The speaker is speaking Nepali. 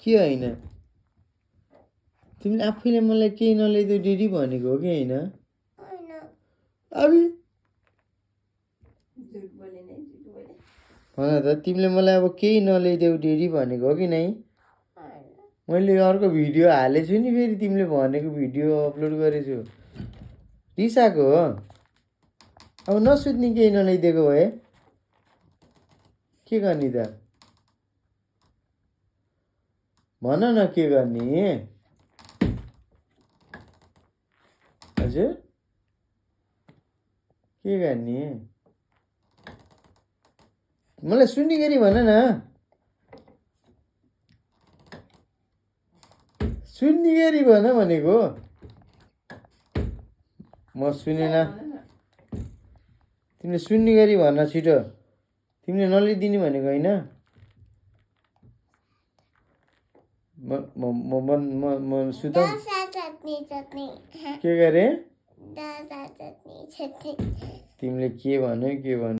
के होइन तिमीले आफैले मलाई केही नल्याइदेऊ डेडी भनेको हो कि होइन अब भन त तिमीले मलाई अब केही नल्याइदेऊ डेडी भनेको हो कि नै मैले अर्को भिडियो हालेको छु नि फेरि तिमीले भनेको भिडियो अपलोड गरेछु रिसाएको हो अब नसुत्ने केही नल्याइदिएको भए के गर्ने त भन न के गर्ने हजुर के गर्ने मलाई सुन्ने गरी भन न सुन्ने गरी भन भनेको म सुनेन तिमीले सुन्ने गरी भन छिटो तिमीले नल्याइदिने भनेको होइन म सुताउ के गरे तिमीले के भन्यो के भन्यो